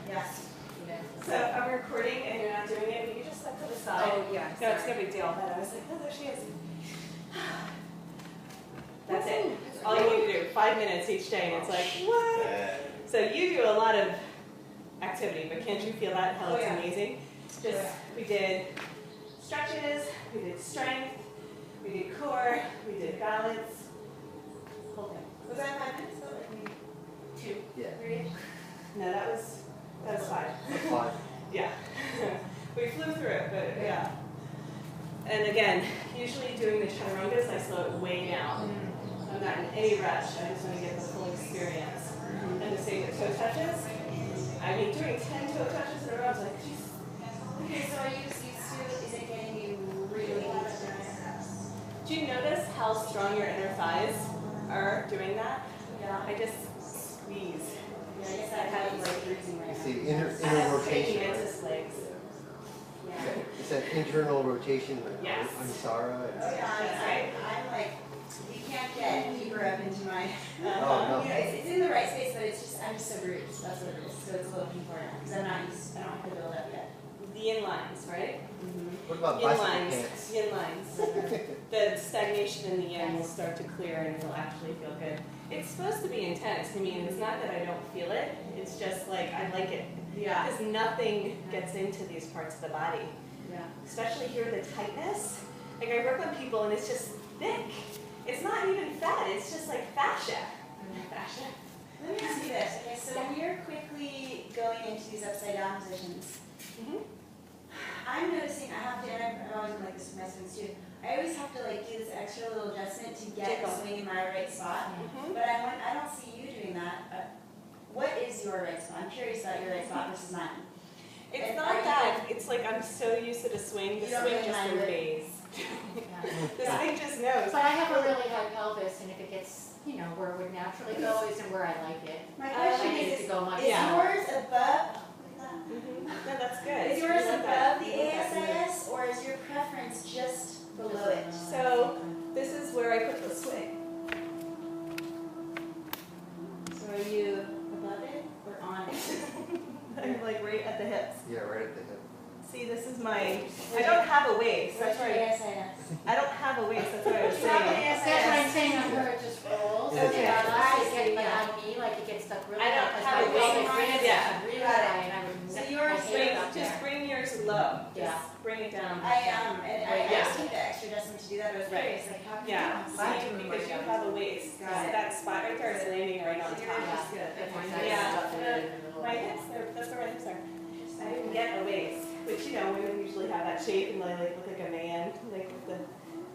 Yes. So if I'm recording and you're not doing it, will you just step to the side? Oh, yeah. No, it's no big deal. But I was like, oh, there she is. That's it. All you need to do, 5 minutes each day, and it's like, what? So you do a lot of activity, but can't you feel that, how it's amazing? Just, we did stretches, we did strength, we did core, we did balance, whole thing. Was that 5 minutes? Or like 2? Yeah. 3? No, that was 5. 5. Yeah. We flew through it, but yeah. And again, usually doing the chaturangas, I slow it way down. I'm not in any rush. I just want to get the full experience. And the same with toe touches. I mean, doing 10 toe touches in a row, I was like, geez. Okay, so are you used to, is it getting you really Do you notice how strong your inner thighs are doing that? Yeah. I just squeeze. Yeah, I guess I have like bruising right now. See, inner I rotation, right? mantis legs. Yeah. It's that internal rotation, Yes. Ansara. Oh yeah, I'm like, you can't get deeper up into my, Oh, no. you know, it's in the right space, but it's just, I'm just so bruised, that's what it is. So it's a little painful right now, because I'm not used, I don't have to build up yet. The yin lines, right? What about Yin bicycle lines. pants? Yin lines. The stagnation in the yin will start to clear and it'll actually feel good. It's supposed to be intense. I mean, it's not that I don't feel it. It's just like I like it. Yeah. Because nothing gets into these parts of the body. Yeah. Especially here, the tightness. Like I work on people and it's just thick. It's not even fat. It's just like fascia. Fascia. Let me ask you this. Okay, so when you're quickly going into these upside down positions, I'm noticing I have to, and I've always been like this with my swings too, I always have to like do this extra little adjustment to get the swing in my right spot. But I don't see you doing that. What is your right spot? I'm curious about your right spot versus mine. It's And not that. It's like I'm so used to the swing. The swing just obeys. The swing just knows. But I have a really high pelvis, and if it gets, you know, where it would naturally go isn't where I like it. My question I need is, to go much is yours above? No, that's good. Is yours above the ASIS, or is your preference just below it? So this is where I put the swing. So are you above it or on it? I'm like right at the hips. Yeah, right at the hip. See, this is my, I don't have a waist. That's Where's your right. ASIS? I don't have a waist. That's what I was You have an saying. That's what I'm saying on her, it just rolls. Okay. And I unless see, it gets like yeah. on me, like it gets stuck really I don't high, 'cause have a my pelvis waist. really Yeah. really Got it. high, and I would So I yours hate Bring, it up just there. bring yours low. Yeah. Just bring it down. And I Yeah. just need the extra adjustment to do that. I was Right. curious, like how can Yeah, you see, because you have a waist. Got it. That spot right there is landing right on So top. yours is good. If my Okay. Yeah. stuff in the middle. My hips, that's where my hips are. I didn't get a waist, which, you know, women usually have that shape and they like look like a man, like with the,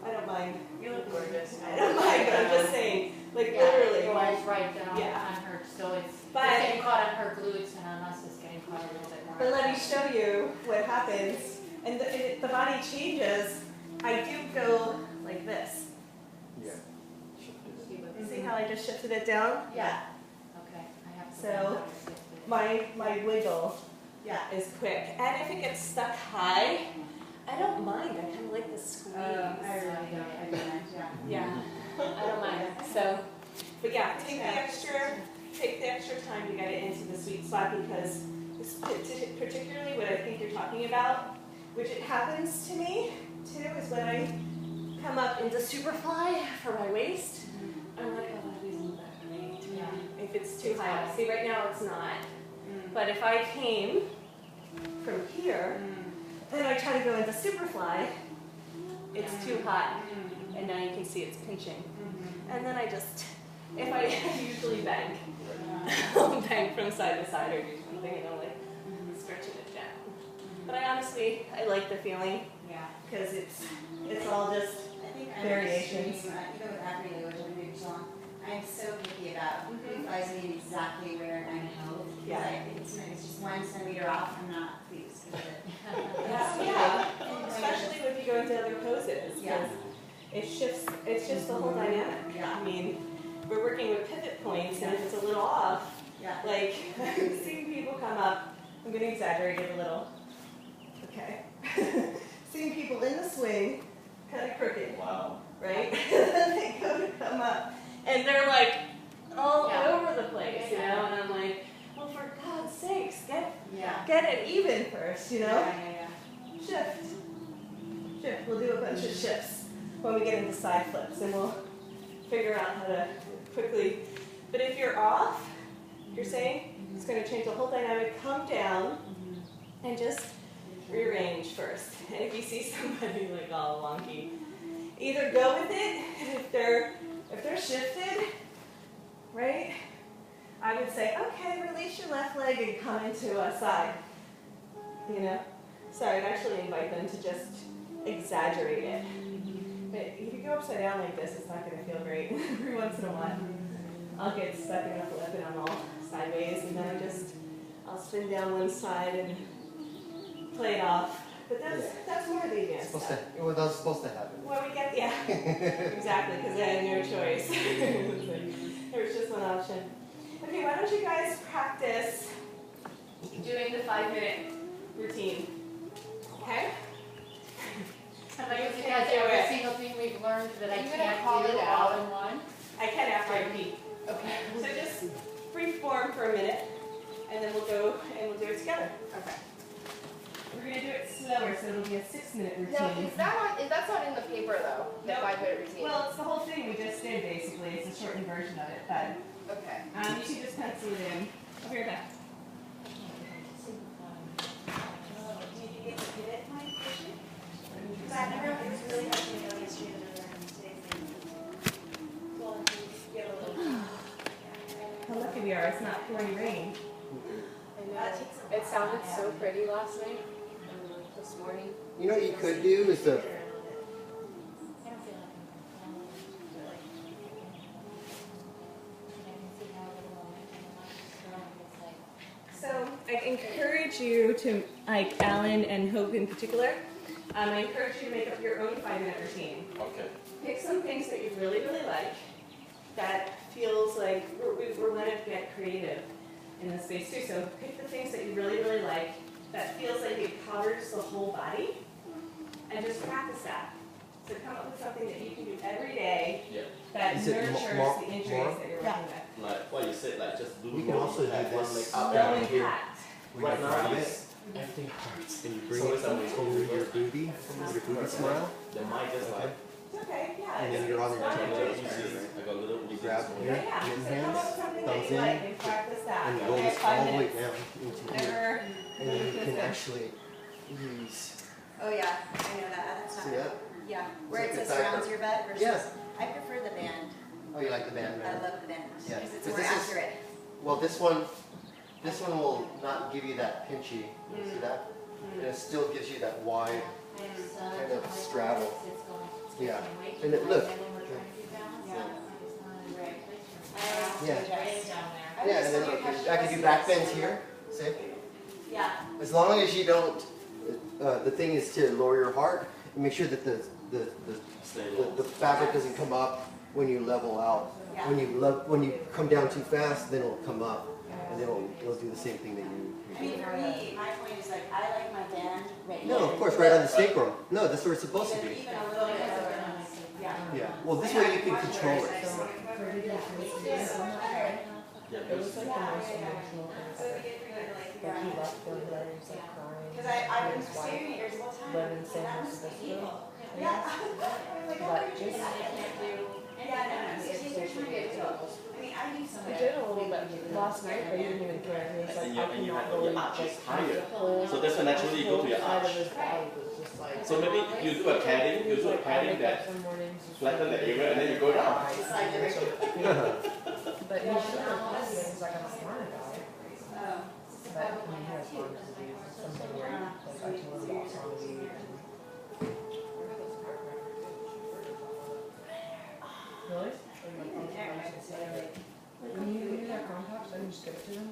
I don't mind. You look gorgeous. I don't mind, but I'm just saying, like Yeah, literally. it was right down Yeah. on her, so it's But- getting caught on her glutes, and on us it's getting caught a little bit more. But let me show you what happens, and the body changes. I do go like this. Yeah. See what- See how I just shifted it down? Yeah. Okay, I have to. So, learn how to shift it. My wiggle Yeah. is quick, and if it gets stuck high, I don't mind. I kind of like the squeeze. I really don't. I don't. Yeah. Yeah, I don't mind. So, but yeah, take the extra time to get it into the sweet spot, because it's particularly what I think you're talking about, which it happens to me too, is when I come up into SUPERFLY for my waist. I'm like, oh, that isn't that great. Yeah. If it's too high. See, right now it's not. But if I came from here, and I try to go into SUPERFLY, it's too hot. And now you can see it's pinching. And then I just, if I usually bank, I'll bank from side to side or do something, and I'm like stretching it down. But I honestly, I like the feeling, Yeah. because it's all just I think I'm variations. extreme, even with acne, which I've been doing too long, I'm so picky about who flies me exactly where I'm held. Yeah. It's just 1 centimeter off, I'm not pleased with it. Yeah, especially if you go into other poses. 'Cause Yeah. it shifts the whole dynamic. Yeah. I mean, we're working with pivot points, and if it's a little off, Yeah. like seeing people come up, I'm going to exaggerate it a little. Okay. Seeing people in the swing, kind of crooked. Wow. Right? They go to come up, and they're like all over the place, you know, and I'm like, well, for God's sakes, get get it even first, you know? Yeah. Shift. Shift. We'll do a bunch of shifts when we get into side flips, and we'll figure out how to quickly. But if you're off, you're saying it's going to change the whole dynamic. Come down and just rearrange first. And if you see somebody like all wonky, either go with it. If they're shifted, right? I would say, okay, release your left leg and come into a side. You know? So I'd actually invite them to just exaggerate it. But if you go upside down like this, it's not going to feel great. Every once in a while, I'll get stuck in a flip and I'm all sideways, and then I'll spin down one side and play it off. But that's more the advanced stuff. Well, that's supposed to happen. Where we get, yeah, exactly, because I had no choice. There was just one option. Okay, why don't you guys practice doing the 5-minute routine? Okay? How about you guys, every single thing we've learned that I can't do all in one? I can after I repeat. Okay. So just free form for a minute, and then we'll go and we'll do it together. Okay. We're going to do it slower, so it'll be a 6-minute routine. No, that's not in the paper though, the Nope. 5-minute routine. Well, it's the whole thing we just did, basically. It's a shortened version of it, but Okay. you should just pencil it in. Over your back. Did you get to pivot my position? Because I remember it was really hard to go yesterday to learn today's thing. Well, you get a little. How lucky we are, it's not pouring rain. That takes a It sounded while. so pretty last night, this morning. You know what you could do is to, I don't feel like I'm I can see how little it's like. So I encourage you to, like Alan and Hope in particular, I encourage you to make up your own 5-minute routine. Okay. Pick some things that you really, really like that feels like we're going to get creative in this space too. So pick the things that you really, really like that feels like it covers the whole body, and just practice that. So come up with something that you can do every day Yeah. that Is it nurtures more- the injuries more? that you're working with. Like what you said, like just do You can roll, also do have one this. leg up No and here. impact. we Right can now grab it's it, everything hurts. and you bring So it it's always over your booty, your booty smile, The mind just okay? like, It's okay, yeah. And then you're on I your got a toes, little right? easy, I got a little You easy. grab this here, morning. Yeah, hidden so come up with hands, something that thumbs you in, like and practice that. and you roll Okay, this 5 all the way minutes. down into here. Never And then you can listen. actually use, Oh yeah, I know that. That's not. see that? Yeah, where it It's like says a back- surrounds your butt versus. Yeah. I prefer the band. Oh, you like the band I better? love the band Yeah. because it's Because more this is- accurate. Well, this one will not give you that pinchy, see that? And it still gives you that wide, kind of straddle. Yeah. And it, look. Yeah. Yeah, and then look, I can do back bends here, see? Yeah. As long as you don't, the thing is to lower your heart and make sure that Stay low. the fabric doesn't come up when you level out. Yeah. When you come down too fast, then it'll come up, and then it'll do the same thing that you. I mean, for me, my point is like I like my band right No, here. of course, right on the sacrum. No, that's where it's supposed to Even, be. even a little bit further. Yeah. Yeah. Well, this way you can control it. Yeah, It was like the most emotional So we get through it like Like he yeah. left feeling better, he was like crying. Because I've been staring at yours the whole time. Living And San that was Francisco. evil. Yeah. I'm like, But oh, just- yeah, no, it's I mean, I do so I much. did a little bit last night, but he didn't even care. He was like, And I you cannot have your believe arch is like higher. the whole, So that's when naturally you go to your side of arch. his body was just like. So maybe you do a padding, you do a Like, I padding wake up that some mornings just flatten the like- area and then you go down. It's like every. But he should have told me, he's like, I'm smart about it. Oh. But he has Lyme disease, something where like I told him about zombie and. Really? When you do their contacts and you just give it to them?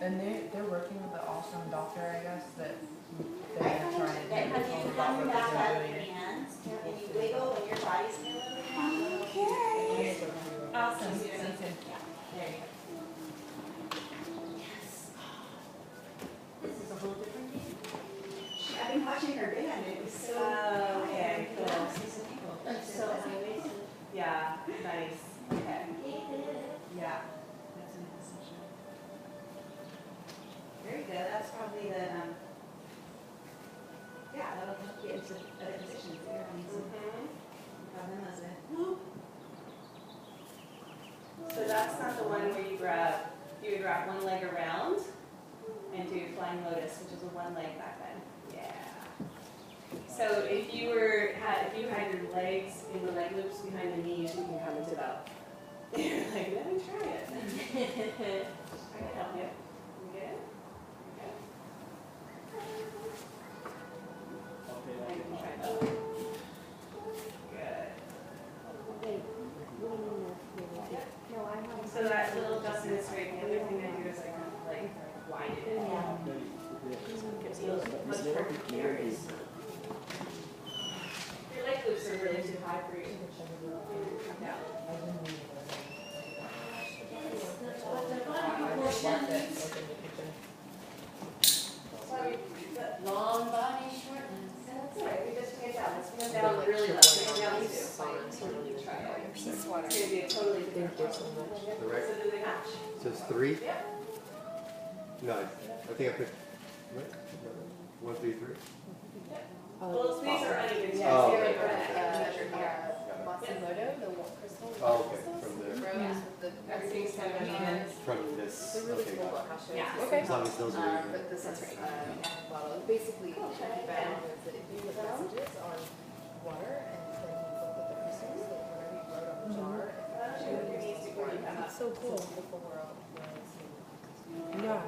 And they're working with the awesome doctor, I guess, that I they're find trying to that when do you all come the back they're out of doing your it. hands and you wiggle when your body's moving. Okay. Okay. Awesome. There you go. This is a whole different game. I've been watching her band. It was so. Okay, cool. So Yeah, nice. Okay. Yeah. That's an into other positions that you're going to grab them as a whoop. So that's not the one where you would wrap one leg around and do flying lotus, which is a one leg back bend. Yeah. So if you had your legs in the leg loops behind the knees, you can come into that. You're like, let me try it. I can help you. You good? Okay. I can try that. Good. So that little adjustment is great. The other thing I do is I kind of like wind it in. So it gives you much more carries. Your leg loops are really too high for you. Come down. Long body, short legs. That's all right. We just bring it down. Let's bring it down really low. Bring it down too. Totally try it. It's going to be a totally different flow. The right. So do they match? So it's 3? Yep. No, I think I picked. Right? 1, 3, 3. Well, these are uneven. Oh, Yes, okay. Matsumoto, the crystal. Oh, okay. From there. Rose with the Everything's kind of uneven. From this. They're really Okay, cool. got I'll show Yeah. you. it. As long as those are even. But this is bottle. Basically, what I found was that if you put messages on water and then you put the crystals, that whatever you wrote on the jar, It's so cool. the whole world was. Yeah.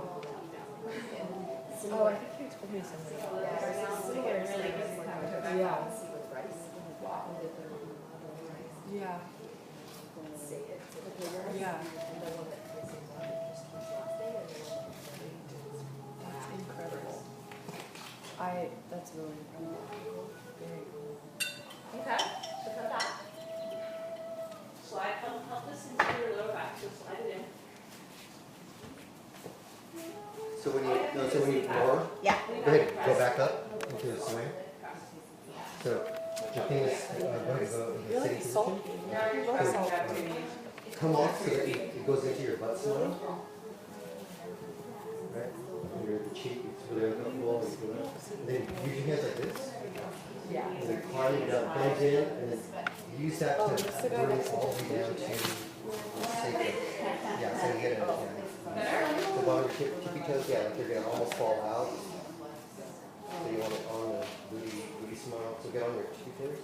Oh, I think you told me something about that. Yeah. Yeah. Say it to the Yeah. and the one that faces on it just keeps lasting, and the one that That's incredible. That's really incredible. Very cool. Okay. So come back. Slide, help this into your lower back. So slide it in. So when you roar, Yeah. go ahead, go back up into the swing. So the thing is, go ahead, go into sitting position. Come off so that it goes into your butt smile. Right? Under the cheek, it's really uncomfortable. You feel it. And then use your hands like this. Yeah. And then climb it down, bend in, and then use that to bring all the way down to the sacrum. Yeah, so you get it. Yeah. The bottom of your tippy toes, yeah, like they're gonna almost fall out. So you want it on the booty smile. So get on your tippy toes.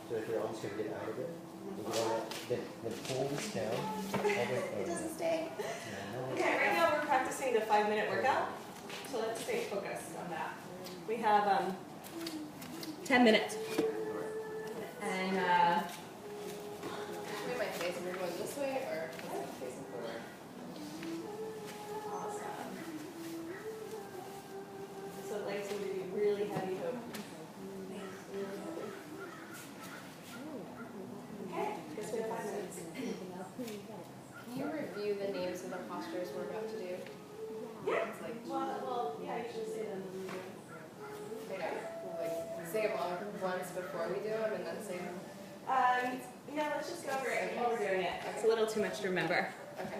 So if you're almost gonna get out of it. So get on that, then pull this down. All the way It doesn't stay. Okay, right now we're practicing the 5-minute workout. So let's stay focused on that. We have 10 minutes. And Where am I facing? We're going this way or facing forward? awesome. So legs need to be really heavy though. Really heavy. Okay, guess we have 5 minutes. Can you review the names of the postures we're about to do? Yeah. It's like, Well, yeah, you should say them. okay, like say them all once before we do them and then say them. No, let's just go over it while we're doing it. It's a little too much to remember. Okay.